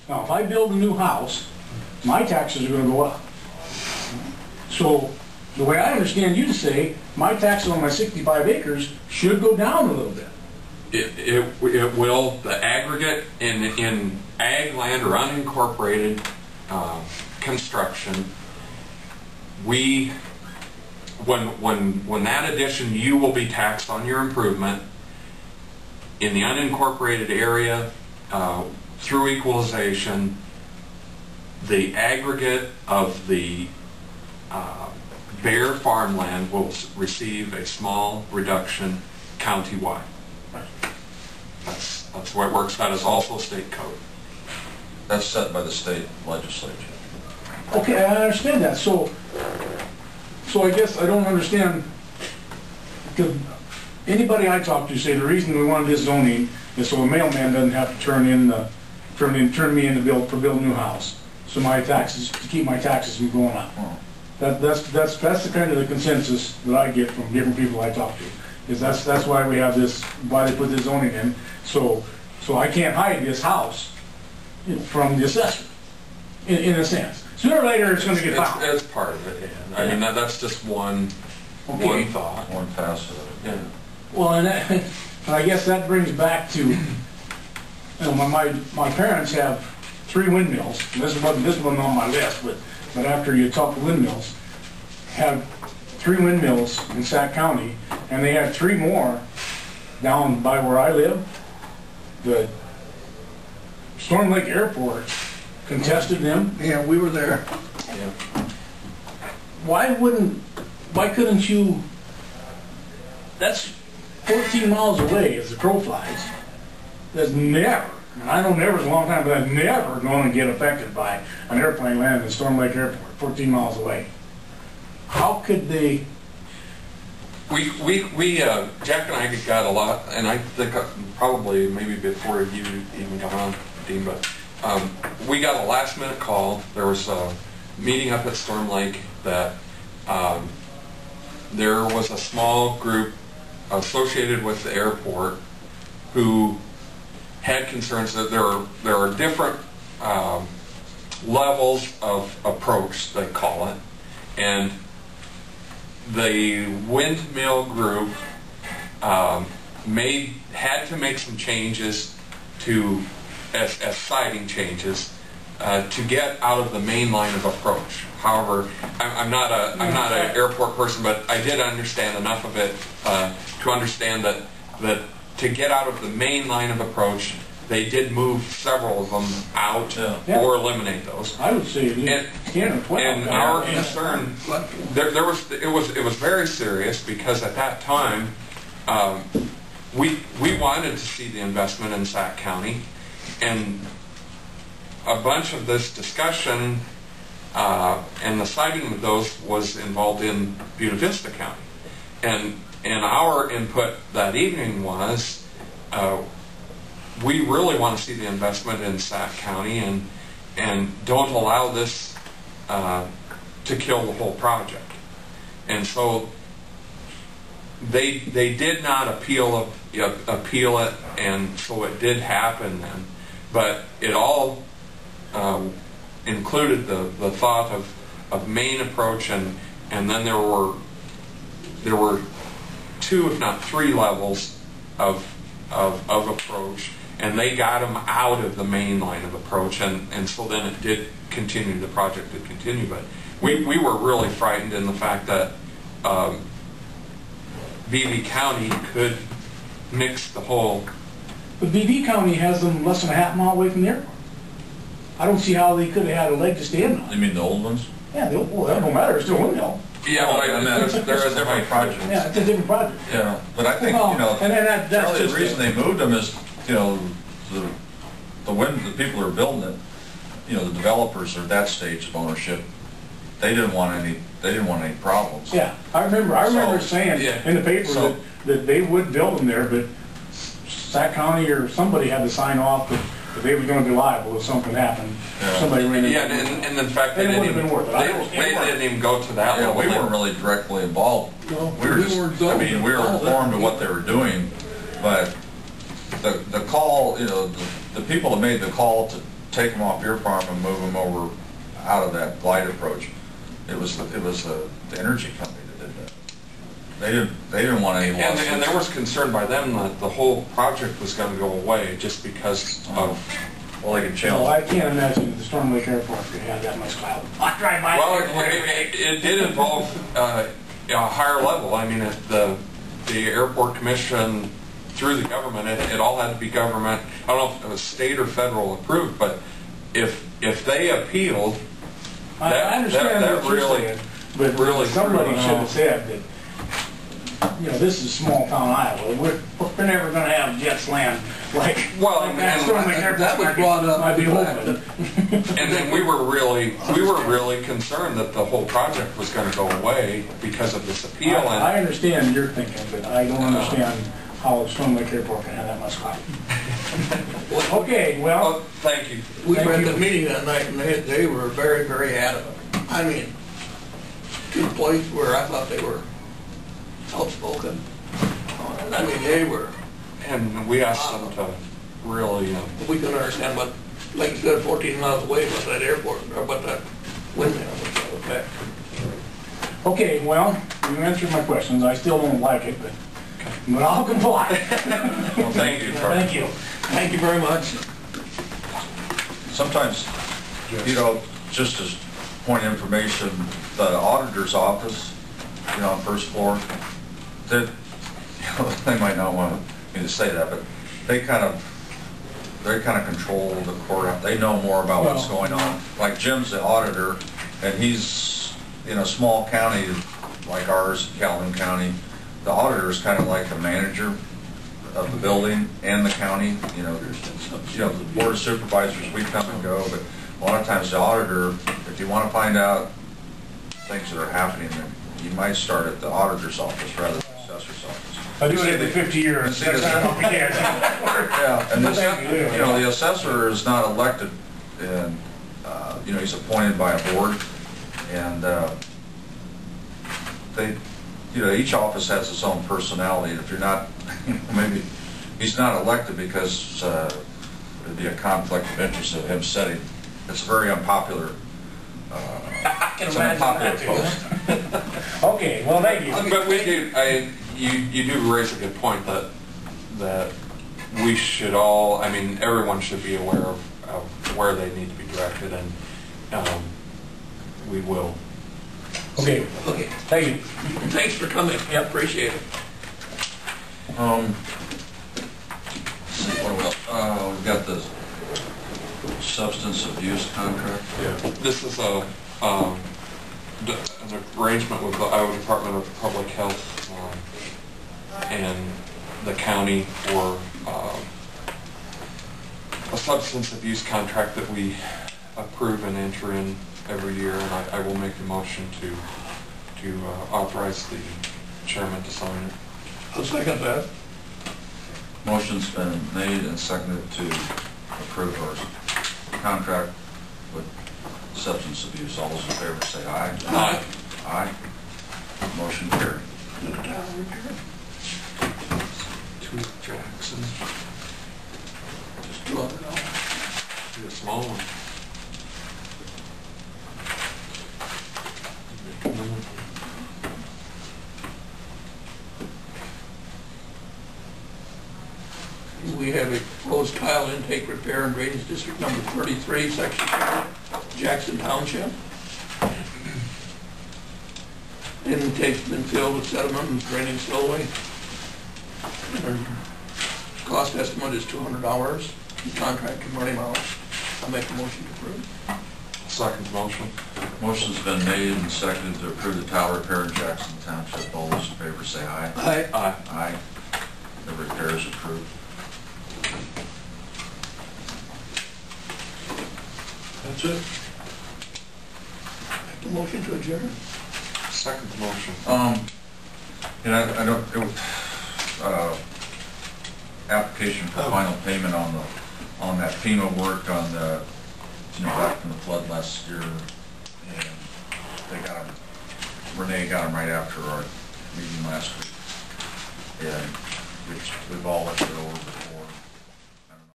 Now, if I build a new house, my taxes are gonna go up. So, the way I understand you to say, my taxes on my 65 acres should go down a little bit. It will. The aggregate in ag land or unincorporated construction, when that addition, you will be taxed on your improvement. In the unincorporated area, through equalization, the aggregate of the bare farmland will receive a small reduction countywide. That's the way it works. That is also state code. That's set by the state legislature. Okay, I understand that. So I guess I don't understand, because anybody I talk to say the reason we wanted this zoning is so a mailman doesn't have to turn me in to build a new house. So my taxes, to keep my taxes from going up. That's the kind of the consensus that I get from different people I talk to. Is that's why we have this, why they put this zoning in. So I can't hide this house, you know, from the assessor, in a sense. Sooner or later, it's going to get found. That's part of it. Yeah. I mean, that's just one thought, one facet of it. Yeah. Well, and I guess that brings back to, you know, my parents have 3 windmills. This wasn't on my list, but after you talk to windmills, have 3 windmills in Sac County, and they had 3 more down by where I live. The Storm Lake Airport contested them. Yeah, we were there. Yeah. Why couldn't you, that's 14 miles away as the crow flies. That's never, and I know never's a long time, but that's never going to get affected by an airplane landing at Storm Lake Airport, 14 miles away. How could they? Jack and I got a lot, and I think probably maybe before you even got on, Dean, but we got a last minute call. There was a meeting up at Storm Lake that there was a small group associated with the airport who had concerns that there are different levels of approach, they call it, and the windmill group had to make some changes as siding changes to get out of the main line of approach. However, I'm not an airport person, but I did understand enough of it to understand that to get out of the main line of approach, they did move several of them out or eliminate those. I would say 10 or 12. And our concern, it was very serious, because at that time we wanted to see the investment in Sac County, and a bunch of this discussion and the siting of those was involved in Buena Vista County, and our input that evening was we really want to see the investment in Sac County, and don't allow this to kill the whole project. And so they did not appeal it, and so it did happen then. But it all included the thought of main approach, and then there were 2, if not 3 levels of approach, and they got them out of the main line of approach, and so then it did continue, the project did continue. But we were really frightened in the fact that BV County could mix the whole. But BV County has them less than a half mile away from the airport. I don't see how they could have had a leg to stand on. You mean the old ones? Yeah, well, that don't matter. It's still a windmill. Yeah, but they're a different project. Yeah, it's a different project. Yeah, but I think, well, you know, and that's really just the reason they moved them is, you know, the people who are building it, you know, the developers are at that stage of ownership. They didn't want any problems. Yeah, I remember saying in the paper that they would build them there, but Sac County or somebody had to sign off that they were going to be liable if something happened. Yeah. Somebody ran into and in fact, they it didn't would have been worth it. They didn't even go to that Yeah, level. we weren't really directly involved. No, we were just, I mean, we were informed of what they were doing, but the call, you know, the people that made the call to take them off your farm and move them over out of that blight approach. It was the energy company that did that. They didn't want any lawsuits. And there was concern by them that the whole project was going to go away just because of. Well, they could Well, I challenge. can't imagine that the Storm Lake Airport could have that much cloud. I drive by. Well, it did involve a higher level. I mean, the airport commission through the government, it all had to be government. I don't know if it was state or federal approved, but if they appealed, I understand that what you're really, saying, but really somebody threw it should off. have said that, you know, this is small town Iowa. We're never going to have jets land like that Storm Lake Airport. That was brought up. Might be hoping. And then we were really concerned that the whole project was going to go away because of this appeal. I And understand your thinking, but I don't understand how Storm Lake Airport can have that much clout. Okay, well, oh, thank you. We Thank were at you. the meeting that night, and they were very, very adamant. I mean, to the place where I thought they were outspoken. I mean, they were, And we asked them to really. we couldn't understand what, like you said, 14 miles away, what that airport, or what that windmill was. Okay. okay, well, you answered my questions. I still don't like it, but I'll comply. Well, thank you, Charlie. Thank you. Thank you very much. Sometimes, you know, just as point of information, the auditor's office, you know, on first floor, that, you know, they might not want me to say that, but they kind of control the courthouse. They know more about what's going on. Like Jim's the auditor, and he's in a small county like ours, Calhoun County. The auditor is kind of like the manager of the building and the county. You know, the board of supervisors, we come and go, but a lot of times the auditor, if you want to find out things that are happening, then you might start at the auditor's office rather than the assessor's office. I do it every 50 years. That's not what we did. Yeah, and this, you know, the assessor is not elected, and, you know, he's appointed by a board, and you know, each office has its own personality. If you're not, maybe he's not elected because it'd be a conflict of interest of him setting. It's very unpopular. It's an unpopular post. Okay, well, thank you. But we do. You do raise a good point that we should all. I mean, everyone should be aware of where they need to be directed, and we will. Okay, Okay. thank you. Thanks for coming. Yeah, appreciate it. Let's see, what do we, we've got the substance abuse contract. Yeah. This is an arrangement with the Iowa Department of Public Health and the county for a substance abuse contract that we approve and enter in every year, and I will make a motion to authorize the chairman to sign it. I'll second that. Motion's been made and seconded to approve our contract with substance abuse. All those in favor say aye. Aye. Aye. Motion carried. To Jackson. Just $200. Do a small one. We have a proposed tile intake repair in drainage district number 33, section 2, Jackson Township. Intake's been filled with sediment and draining slowly. Our cost estimate is $200. The contract can run him out. I'll make a motion to approve. Second motion. Motion's been made and seconded to approve the tile repair in Jackson Township. All those in favor say aye. Aye. Aye. Aye. The repair is approved. That's it. Make the motion to adjourn. Second motion. And I don't, it was, application for final payment on that FEMA work on the, you know, back from the flood last year, and they got them, Renee got them right after our meeting last week, and we've all looked it over before.